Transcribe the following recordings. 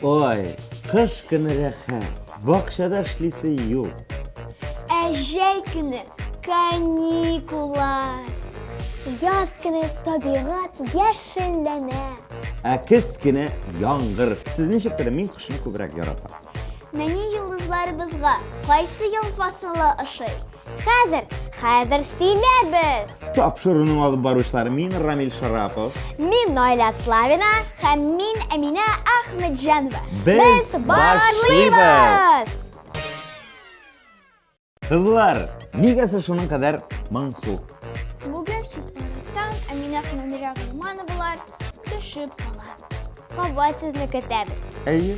Ой, қыш күні рәхәт, бақшада эшлисе юк. Әҗәй көне каникуллар. Яз көне табигать яшелләнә. Күз көне яңгыр. Сез ничектер, мин кышны күбрәк яратам. Менә йолдызларыбызга кайсы ел фасылы ошый? Хәзер сөйләбез. Тапшыруның алып баручылары мин Рамил Шарапов. Мин Наилә Славина һәм мин Әминә Әхмәтҗанова. Без башлыйбыз. Кызлар, нигә сез шуның кадәр моңсу? Бүген хикмәттән Әминә Әхмәтҗанова булар төшеп кала. Кабай сезне көтәбез. Әйе.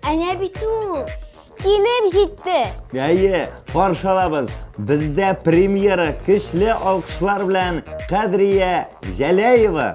Әнә бит ул килеп җитте. Әйе, каршы алабыз. Бездә премьера көчле алкышлар белән Кадрия Җәләева.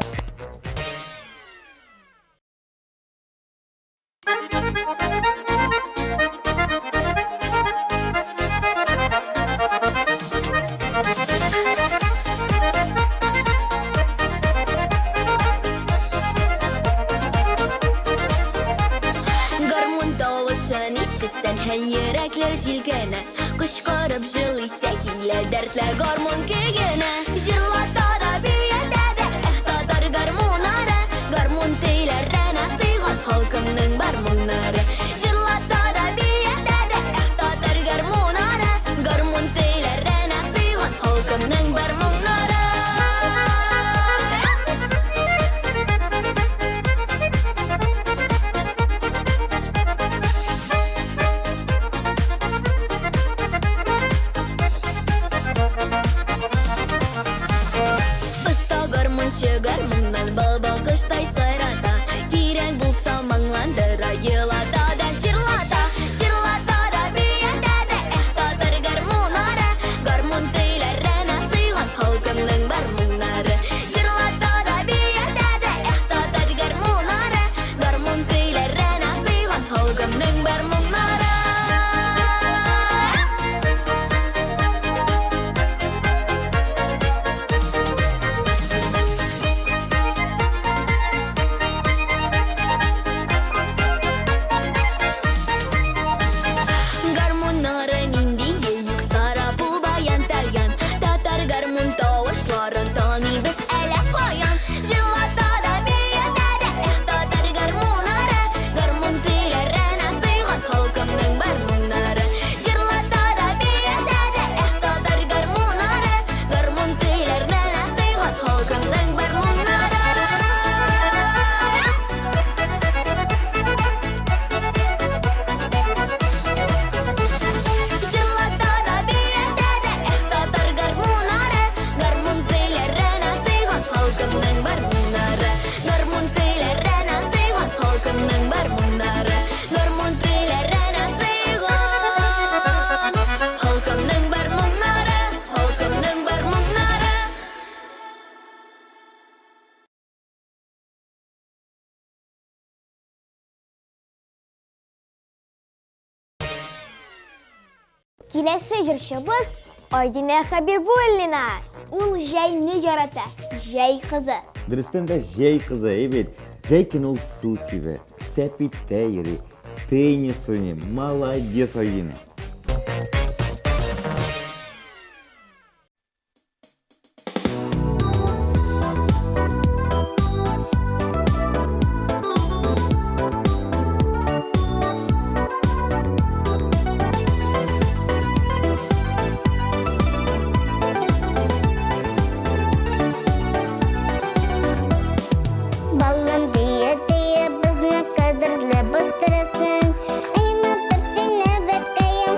Йөрәкләр җилкәнә, кычкырып җырлыйса килә дәртле гармун көенә. Җырлата да биядә дә, татар гармуннары, гармун тейләренә сыйган халкымның бар моңнары. Җырлата да биядә дә, татар гармуннары, гармун тейләренә сыйган халкымның бар моңнары. Гармуннан бал-бал кыштай сайрата, кирәк булса моңландыра, елата да җырлата, җырлата да биядә дә, татар гармуннары, гармун тейләренә сыйган халкымның бар моңнары. Җырлата да биядә дә, татар гармуннары, гармун тейләренә сыйган халкымның бар моңнары. Киләсе җырчыбыз Айдинә Хәбибуллина. Ул җәйне ярата, җәй кызы. Дөрестән дә җәй кызы, бит. Җәй көне ул су сибә, сәпиттә йөри, теннис уйный. Молодец, Айдинә. Балым дия безне кадерле бастырасың, әйме бер сине бәкәем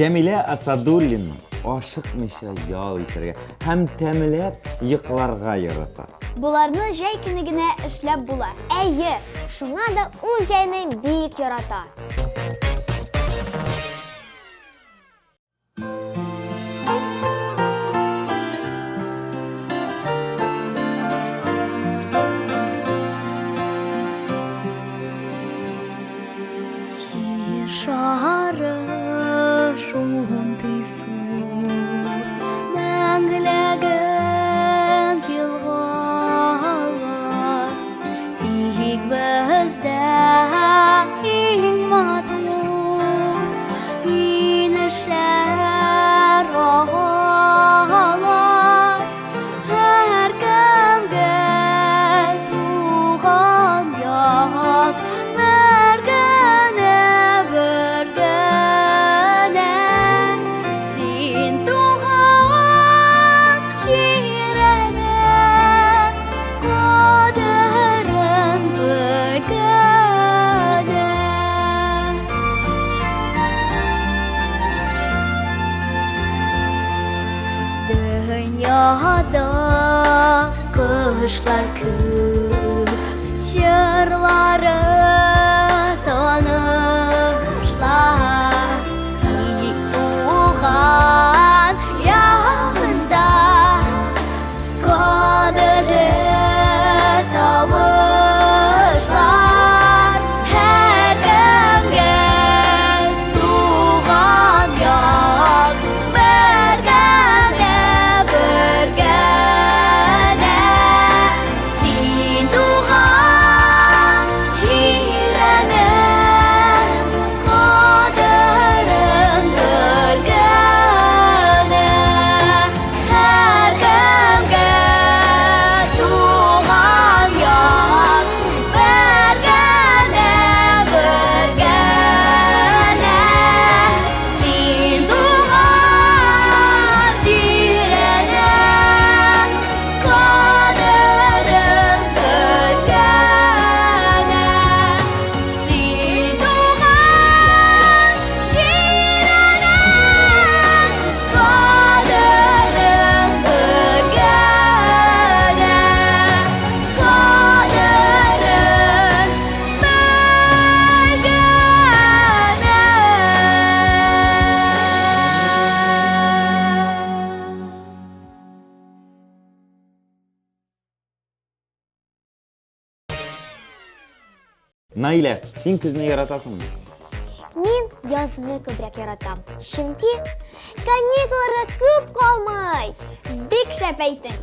Җәмилә Асадуллина ашыкмыйча ял итәргә һәм тәмләп йокларга ярата. Буларны җәй көне генә эшләп була. Әйе, шуңа да ул җәйне бик ярата. Шары шундый зур, мәңгелеген елгалар, тик бездә иң матур инешләр агалар, һәркемгә туган як. Kışlar kır, şırları tanışlar, dik tuğan yanında kaderi tavışlar. Her gemge tuğan yak, bergene bergene. Наилә, син көзне яратасыңмы? Мин язны күбрәк яратам. Чөнки каникулларга күп калмый. Бик шәп әйтең.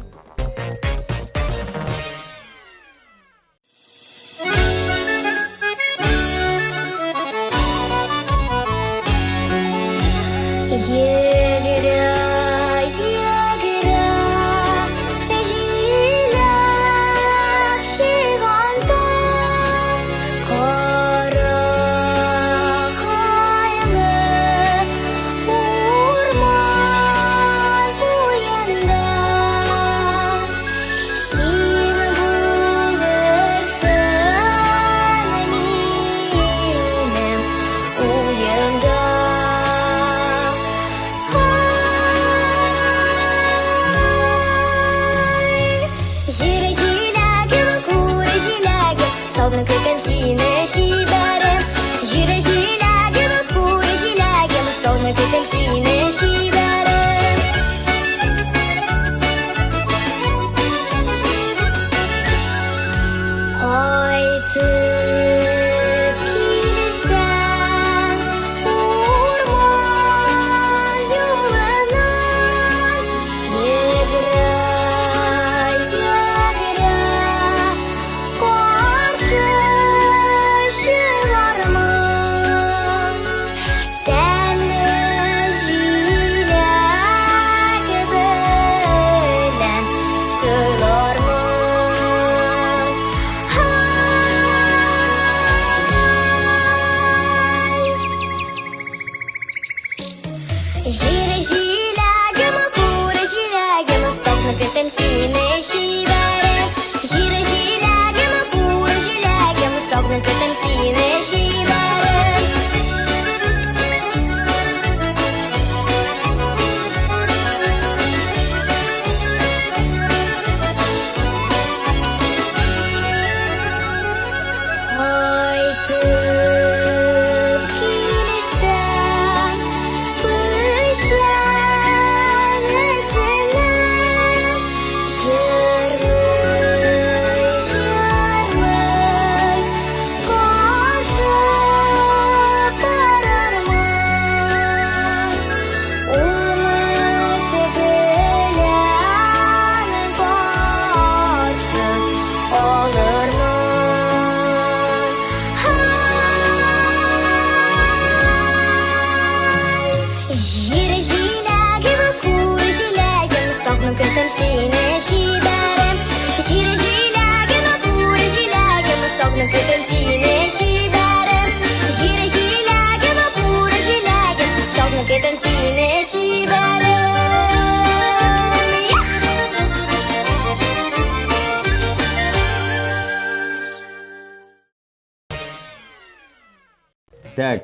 Так,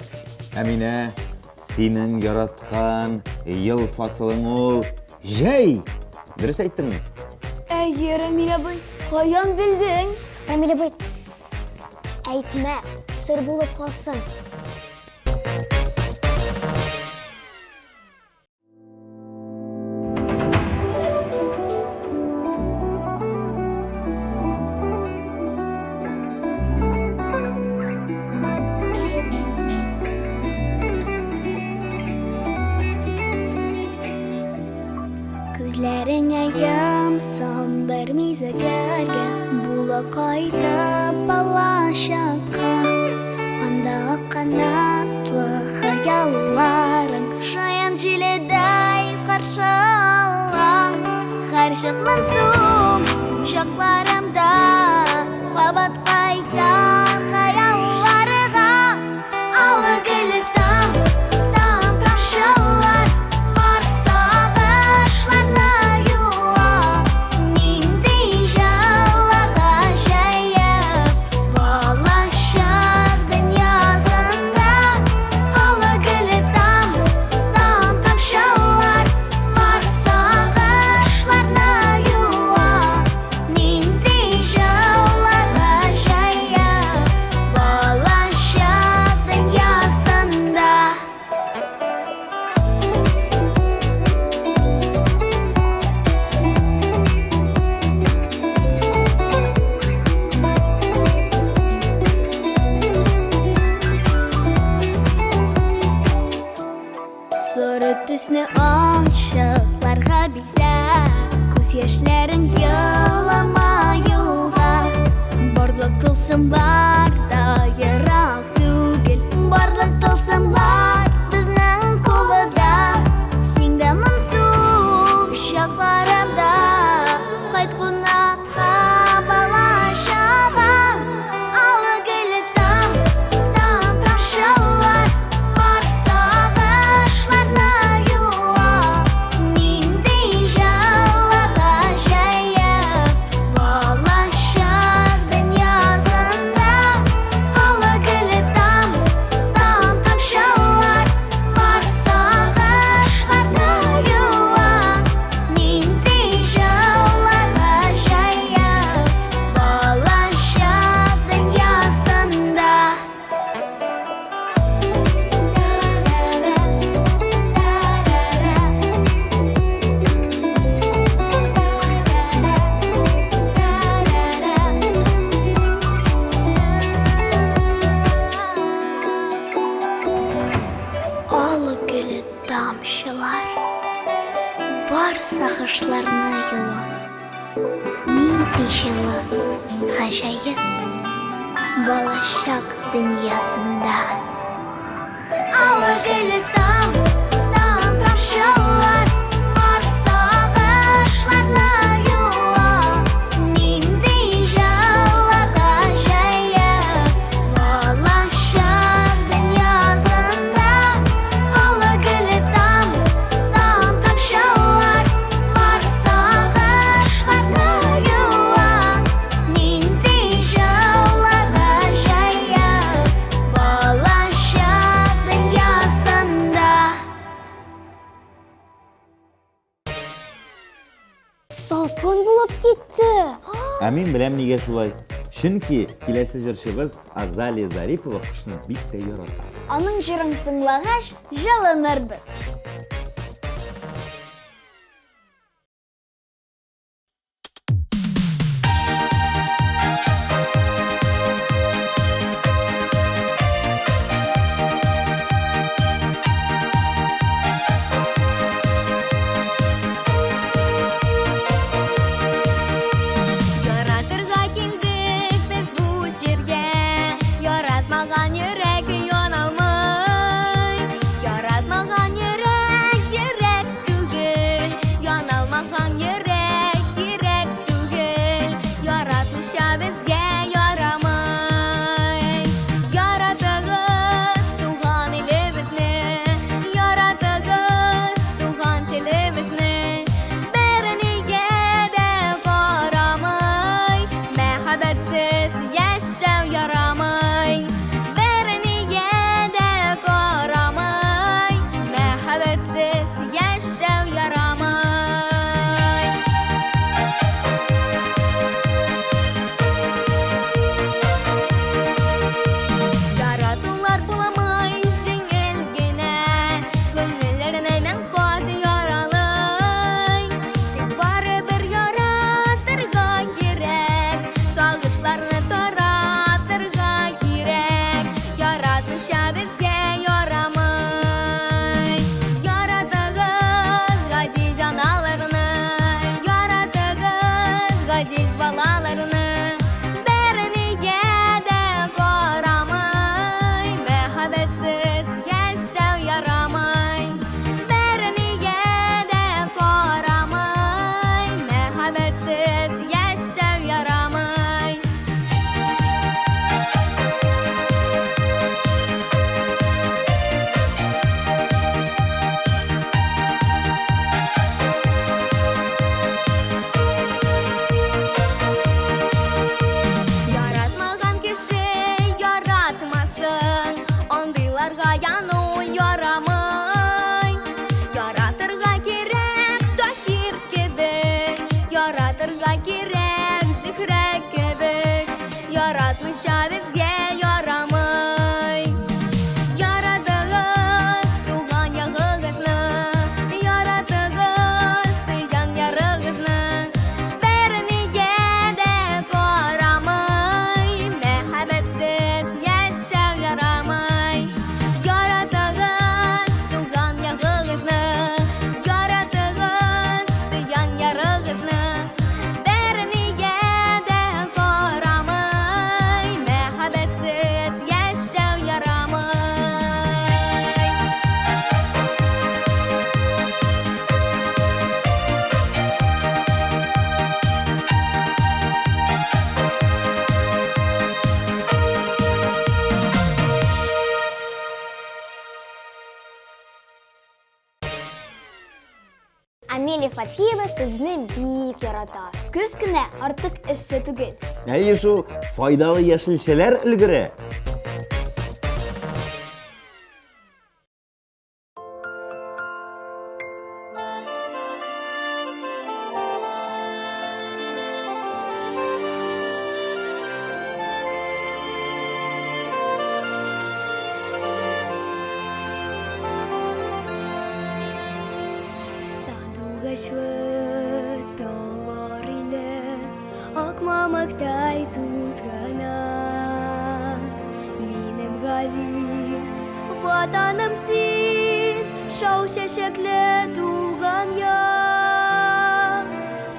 Әминә, синең яраткан ел фасылың ул җәй. Дөрес әйттеңме? Әйе, Рамил абый, каян белдең? Рамил абый, әйтмә, сыр булып калсын. Күзләреңә ямсан бер мизгелгә, була кайтып Балачакка. Анда канатлы хыялларың шаян җиледәй каршы ала. Һәр чакның соң чакларымда кабат кайтам хыялларга. Алы гөле там тамшылар бар сагышларны юа. Нинди җылыга җәеп Балачак дөньясында. Алы гөле там тамшылар бар сагышларны юа. Нинди җылыга җәеп Балачак дөньясында. Сары төсне ачыкларга бизәп, күз яшьләрең еламаюга. Барлык тылсым бар да ерак түгел. Барлык тылсым бар безнең кулыда. Сиңдә моңсу чакларымда. Кайт кунакка Балачакка. Алы гөле там тамшылар бар сагышларны юа. Нинди җылыга җәеп Балачак дөньясында. Алы гөле там тамшылар бар сагышларны юа. Нинди җылыга җәеп Балачак дөньясында. Алы гөле тамчылар бар сагышларны юа. Нинди җылы гаҗәеп Балачак дөньясында. Алы гөле тамчылар бар сагышларны юа. Нинди җылыга җәеп Балачак дөньясында. Алы гөле тамчылар бар сагышларны юа. Нинди җылыга җәеп Балачак дөньясында. Салкын булып китте. Ә мин беләм нигә шулай. Чөнки киләсе җырчыбыз Азалия Зарипова кышны бик тә ярата. Аның җырын тыңлагач, җылынырбыз. Яратырга килдек без бу җиргә. Яратмаган йөрәк яналмый. Яратмаган йөрәк Амелия Фатхиева түзне бик ярата. Көз кенә артык эссе түгел. Әйе шул файдалы яшелчәләр өлгере. Сандугачлы таулар иле ак мамыктай тузганак. Минем газиз ватаным син, шау чәчәкле туган як.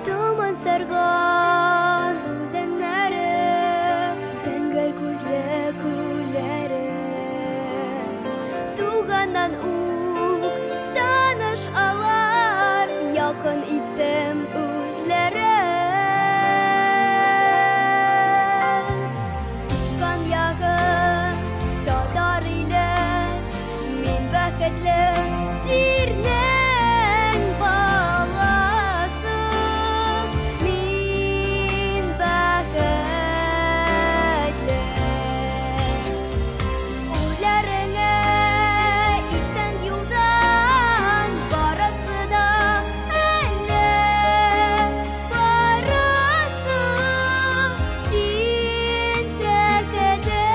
Томан сарган үзәннәре, зәңгәр күзле күлләре. Туганнан ук таныш алар, якын иттем үзләре. Туган ягым татар иле, мин бәхетле җирнең баласы. Мин бәхетле. Уйларыңа иттең юлдан, барасы да әле барасы. Син тәкәдә.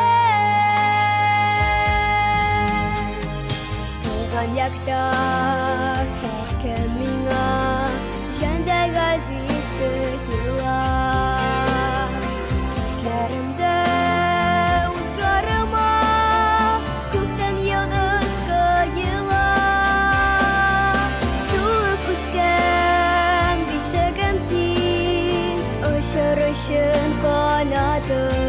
Туган якта һәркем миңа җәндә газиз тоела. Кичләремдә учларыма күктән йолдыз коела. Туып үскән бишегем син, очыр өчен канатым.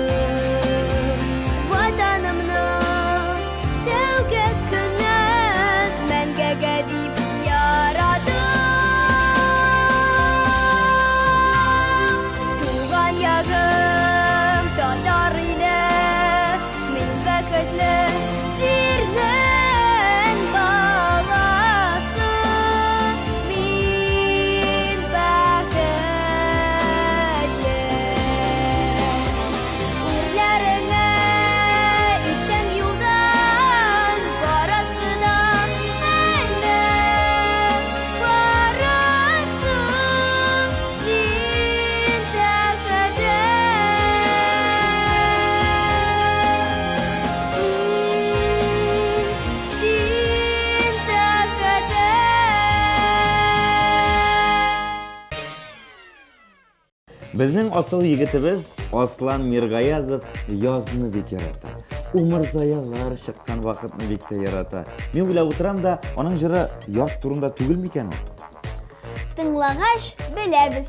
Ватанымның тәүге көнен мәңгегә дип ярадым. Туган ягым татар иле, мин бәхетле җирнең баласы. Мин бәхетле. Уйларыңа иттең юлдан, барасы да әле барасы. Син тәкәдә. Син тәкәдә. Безнең асыл егетебез Аслан Миргаязов язны бик ярата. Умырзаялар чыккан вакытны бик тә ярата. Мин уйлап утырам да, аның җыры яз турында түгел микән ул? Тыңлагач беләбез.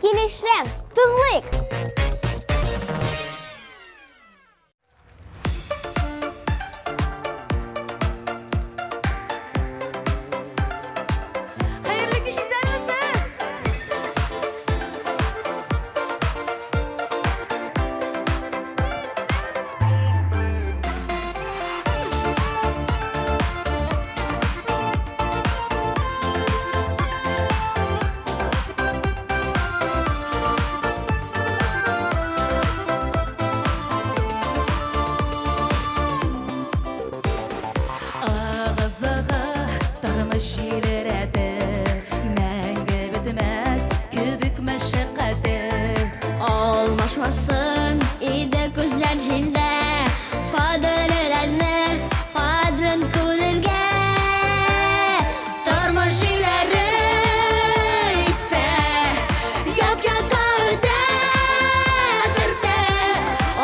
Килешәм, тыңлыйк. Хәерле кич исәнмесез? Ağızıға тормыш җилләре, мәңге бетмәс күбек мәшәкате. Алмашмасын иде күзләр җилдә, кадерләрне кадрын күрергә. Тормыш җилләре исә як-якка үтә, төртә.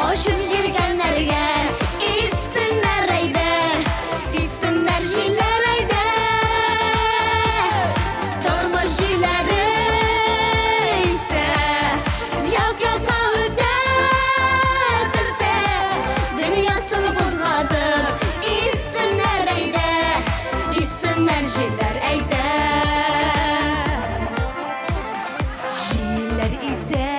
Ачып җиргәннәргә исемнәр әйдә, исемнәр җилләр әйдә. Тормыш җилләре исә як-якка үтә, төртә. Дөньясын кузгатып, исемнәр әйдә, исемнәр җилләр әйдә. Җилләр исә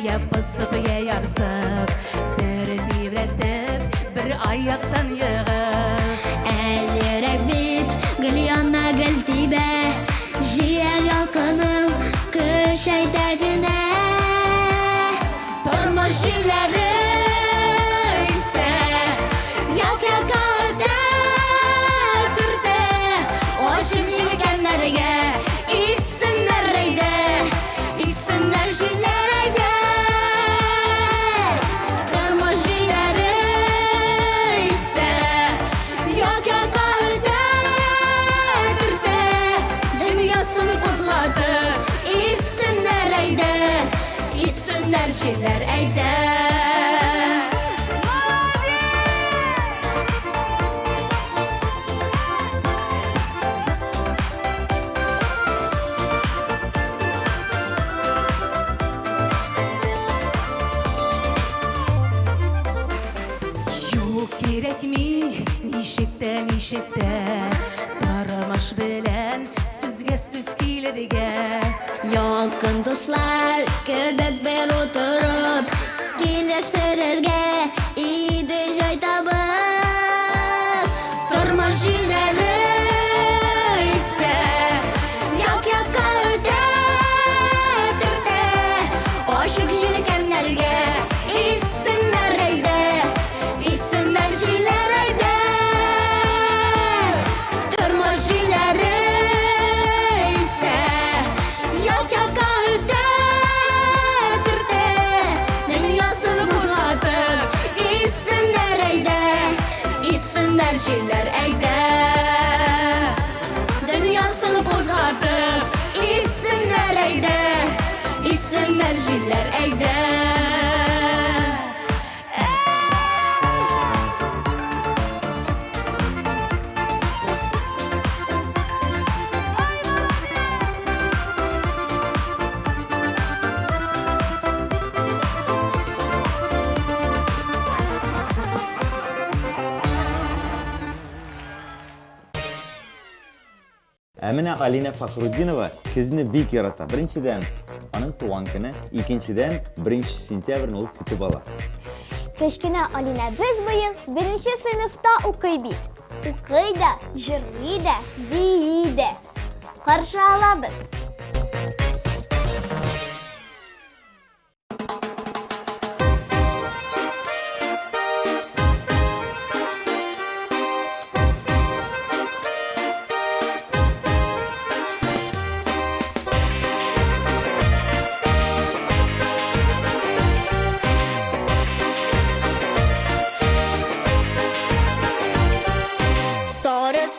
я посып, я ярсып, бер тибрәтеп, бер аяктан йыгып. Әлерәк бит гөл янна гөл тибә, җиләге җилләре исә як-якка төртә, ашык җилкәннәргә исеннәр әйдә, исеннәр җилләр әйдә. Тормыш җилләре исә як-якка төртә, дөньясын кузгатып исеннәр әйдә, исеннәр җилләр әйдә. Юк кирәкми нишектә Тормыш белән сүзгә сүз килергә. Якын дуслар кебек бер утырып килештерергә иде җай табып. Тормыш җилләре исә як-якка төртә, ашык җилкәннәргә исеннәр әйдә, исеннәр җилләр әйдә. Тормыш җилләре исә як-якка төртә, дөньясын кузгатып исеннәр әйдә, исеннәр җилләр әйдә. Дөньясын кузгатып исеннәр әйдә, исеннәр җилләр әйдә. Әминә Фахрутдинова көзне бик ярата. Беренчедән, аның туган көне, икенчедән, 1 сентябрьне ул көтеп ала. Кечкенә Алинә без быел 1-нче сыйныфта укый бит. Укый да, җырлый да, бии да. Каршы алабыз.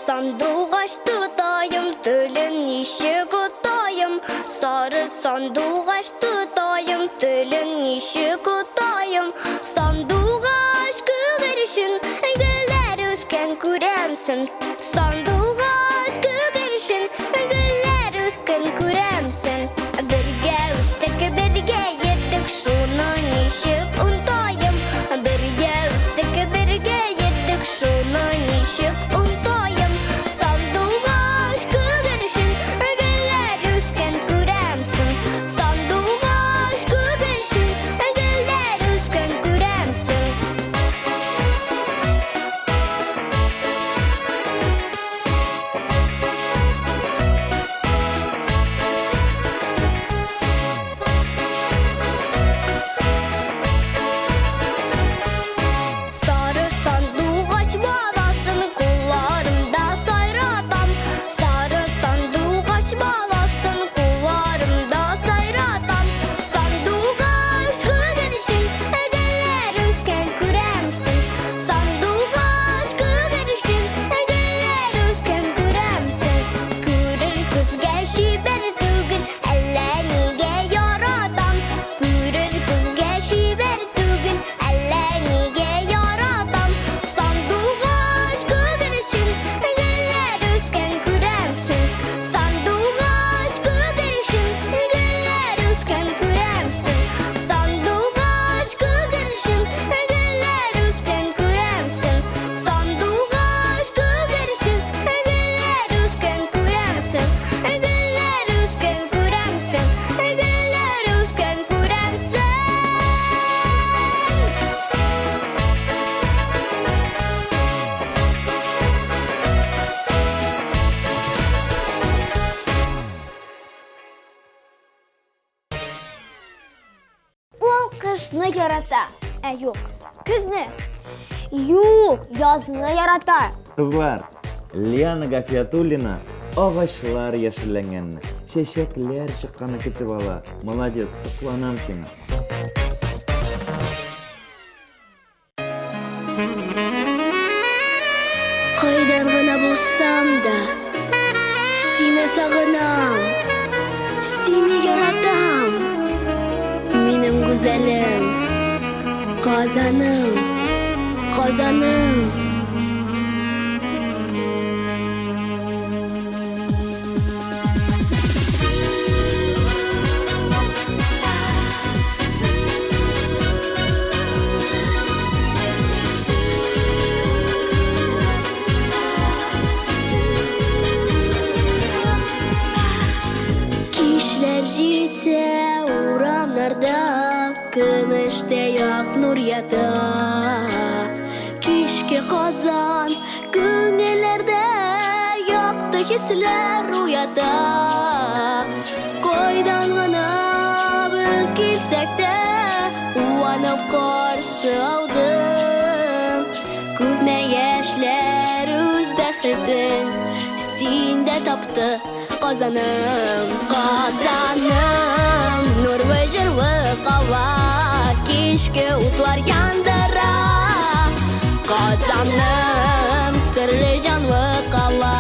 Сандугач тутайым, телен ничек утайым. Сары сандугач тутайым, телен ничек утайым. Сандугач күгәршен, гөлләр үскән күрәмсен. Сандугач күгәршен, гөлләр үскән күрәмсен. Бергә үстек, бергә йеттек, шуны ничек унтайым. Бергә үстек, бергә йеттек, шуны ничек унтайым. Сандугач күгәршен, гөлләр үскән күрәмсен. Сандугач күгәршен, гөлләр кышны ярата. Юк, көзне. Юк, язны ярата. Кызлар, Лиана Гафиятуллина агачлар яшелләнгәнне, чәчәкләр чыкканны көтеп ала. Молодец, сокланам сиңа. Кайдан гына булсам да, сине сагынам, сине яратам. Минем гүзәлем, Казаным, Казаным. Җитә урамнарда, көмештә як нур ята. Кичке Казан, күңелләрдә якты хисләр уята. Кайдан гына без килсәк тә, уанып каршы алдым. Күпме яшьләр үз бәхетен синдә тапты. Казаным, Казаным, нурлы җырлы кала, кичке утлар яндыра. Казаным, серле җанлы кала,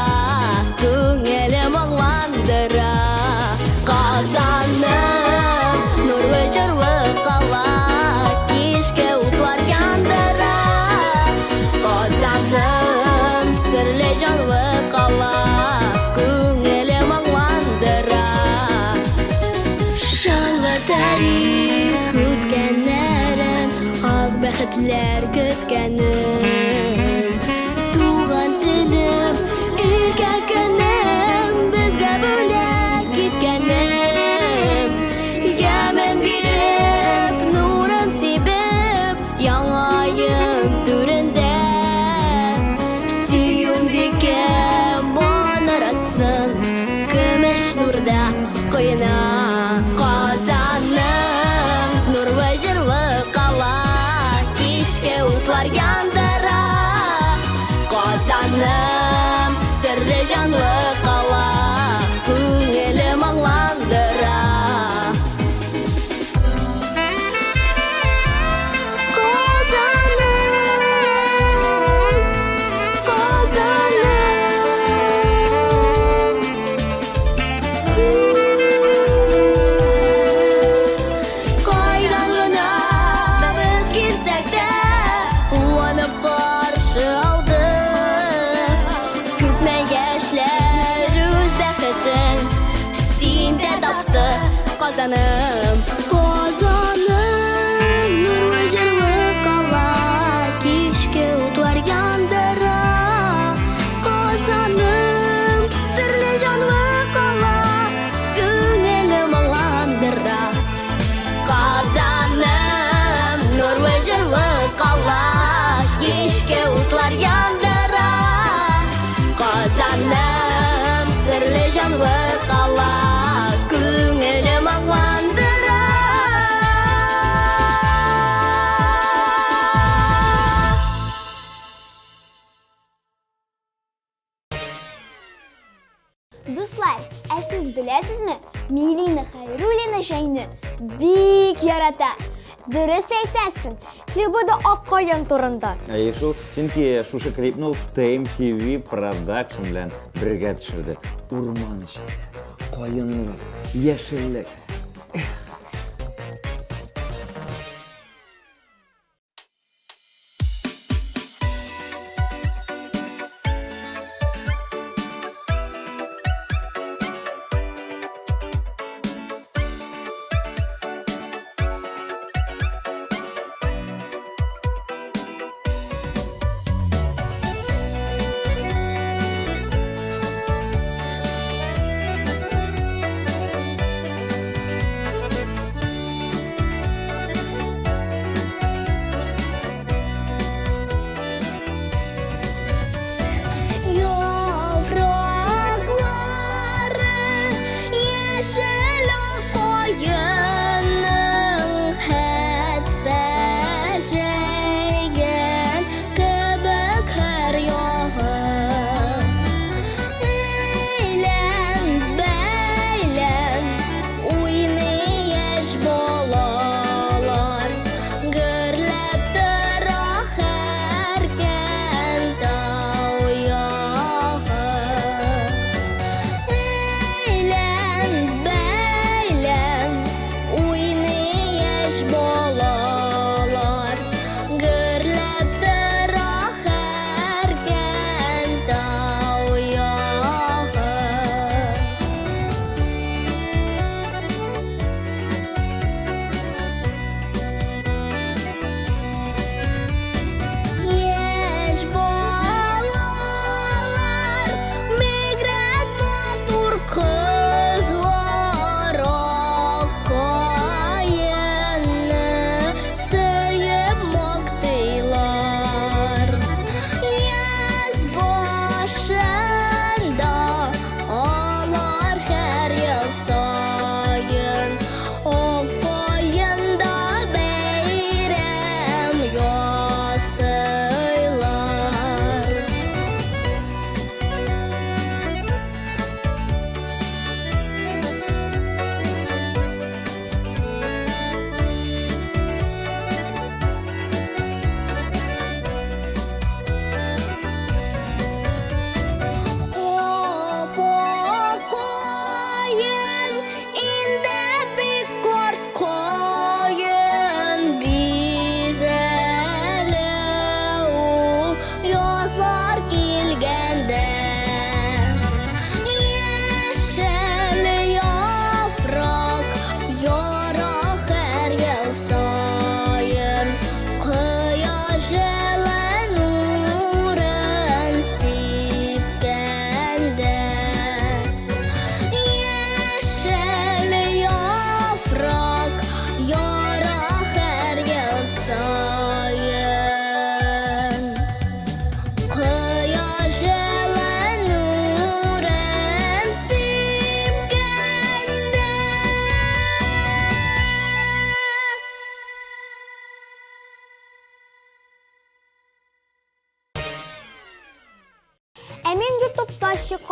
күңелем аңландыра. Казаным, нурлы җырлы кала, кичке утлар яндыра. Казаным, серле җанлы кала. Тарих үткәннәрен, ак бәхетләр көткәнен. Туган телем, Иркә көнем, безгә бүләк киткәнем. Ямын биреп, нурын сибеп, яңаем түрендә. Сөюм бикәм манарасын, көмеш нурда коена. Утlar яндыра. Казаным, серле җанлы кала, күңелем аңландыра. Казаным, Казаным, нурлы җырлы кала, кичке утлар яндыра. Казаным, серле җанлы кала, күңелем аңландыра. Казаным, нурлы җырлы кала, кичке утлар яндыра. Казаным, серле җанлы кала. Дуслар, сез беләсезме? Милина Хәйруллина җайны бик ярата. Дөрес әйтәсең, клубыда аккаян турында. Шул, чөнки шушы клипны ул ТМТV Production белән бергә төшерде. Урман эчендә, каенлык, яшеллек.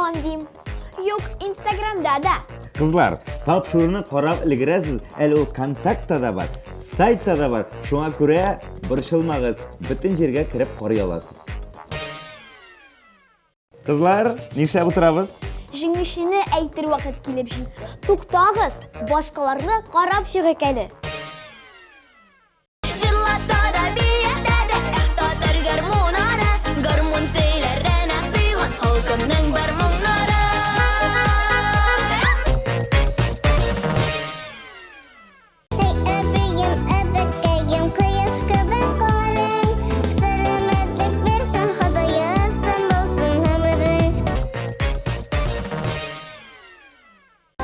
андим. Юк, Инстаграмда да. Кызлар, тапшыруны карап өлгерәсез, әле ул контактта да бар, сайтта да бар. Шуңа күрә борчылмагыз, бөтен җиргә кирип карый аласыз. Кызлар, нишләп утырабыз? Җиңүчене әйтер вакыт килеп җитте. Туктагыз, башкаларны карап чыгык әле. Җилләре биядә татар гармуннары, гармун телләренә сыйган халкымның гармуннары. Әбием, әбикәем, кояш кебек калын, сәламәтлек бирсен Ходаем, булсын гомерең.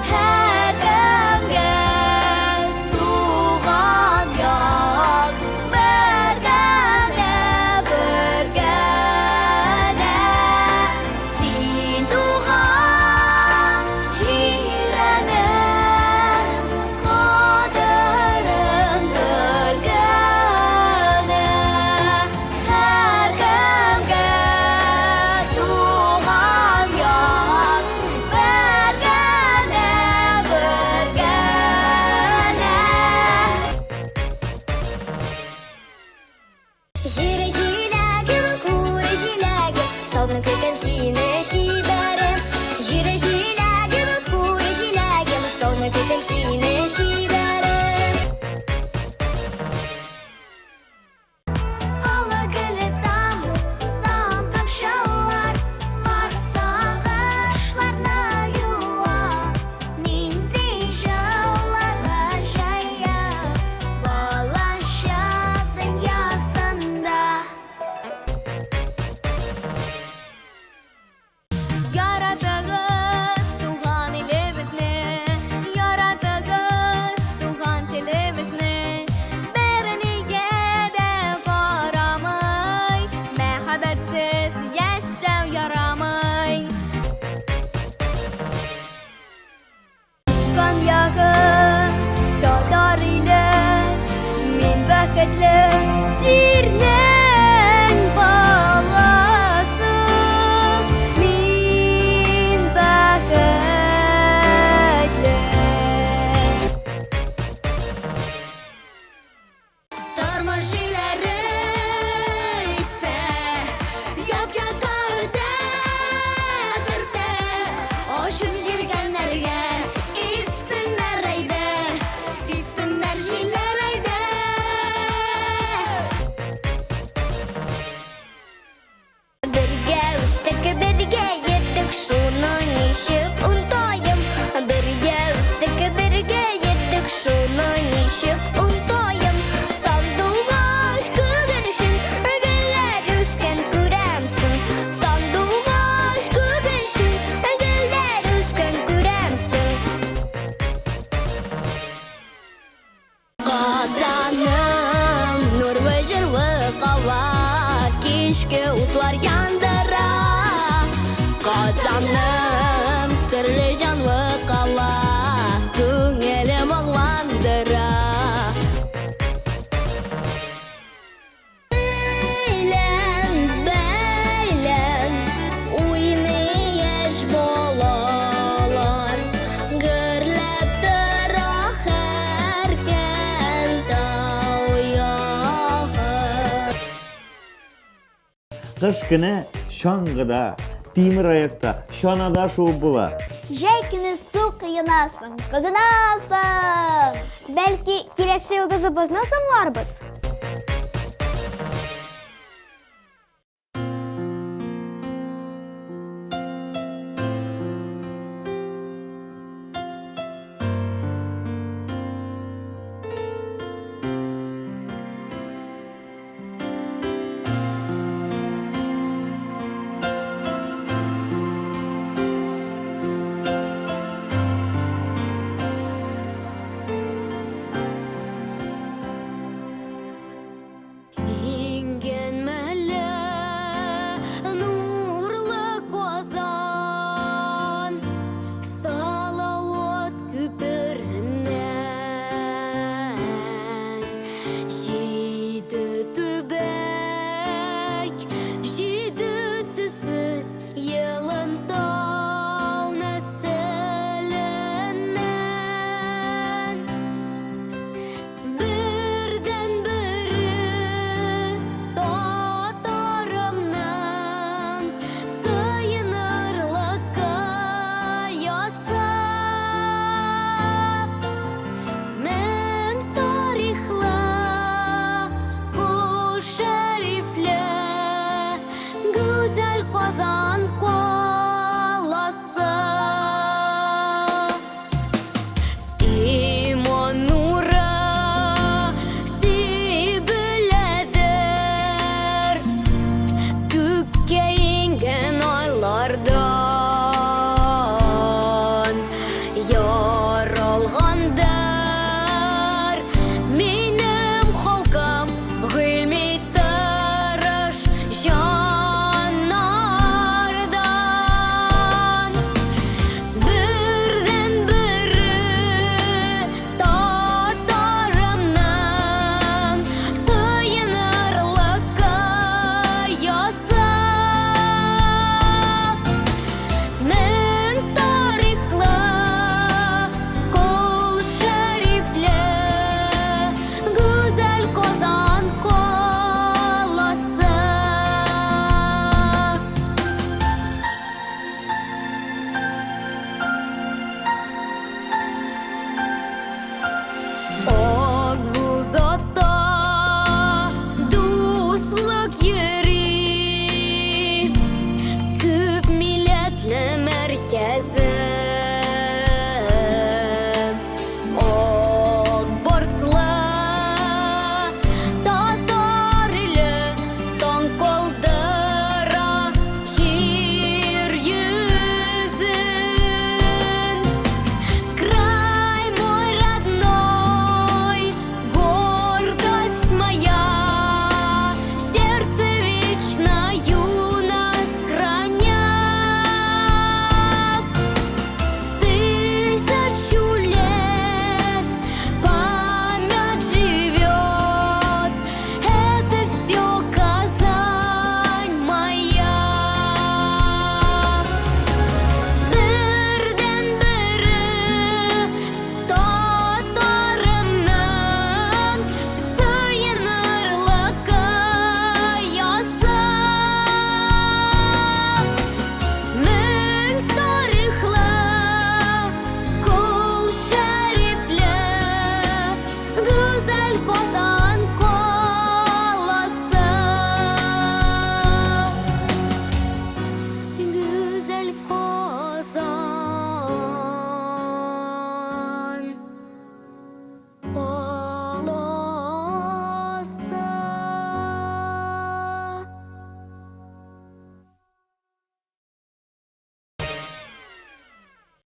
Һәр кемгә туган як, бергәдә, бергәдә. Син туган җирәне, кадерен белгәне. Һәр кемгә туган як, бергәдә, бергәдә. Җире җиләге, күре җиләге, сабын көтәм сине шибәрем. Җире җиләге, күре җиләге, сабын көтәм сине шибәрем. Ала гөле там тамшылар, бар сагышларны юа. Нинди җылыга җая, балачак дөньясында. Яратыгыз туган илебезне, яратыгыз туган телебезне. Бернигә дә карамый, мәхәббәтсез яшәү ярамый. Туган ягым, татар иле, мин бәхетле, җирнең баласы. Мин бәхетле. Тормыш җилләре исә як-якка үтә, төртә. Ашып җиргәннәргә исемнәр әйдә, исемнәр җилләр әйдә. Бергә үстек, бергә йеттек, шуны ничек унтаем. Бергә үстек, бергә йеттек, шуны ничек унтаем. Сандугач күгәрчен, гөлләр үскән күрәмсең. Сандугач күгәрчен, гөлләр үскән күрәмсең. Казаным, нурлы җырлы кала, кичке утлар яндыра. Казаным, серле җанлы кала, күңелем аңландыра. Бәйлән, бәйлән, уйный яшь балалар, гөрләп тора һәр көн тау ягы. Кыш көне чаңгыда, тимер аякта, чанада шуып була. Җәй көне су кыйнасың, кызынасың. Бәлки киләсе йолдызыбызны тыңларбыз.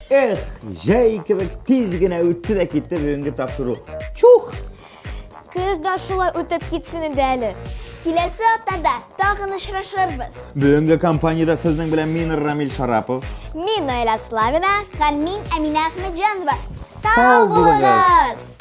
Жәй кебек тиз генә үтте дә китте бүгенге тапшыру. Чух! Көз да шулай үтеп китсен иде әле. Киләсе аптада тагын очрашырбыз. Бүгенге компанияда сезнең белән мин Рамил Шарапов. Мин Наилә Славина һәм мин Әминә Әхмәтҗанова. Сау булыгыз!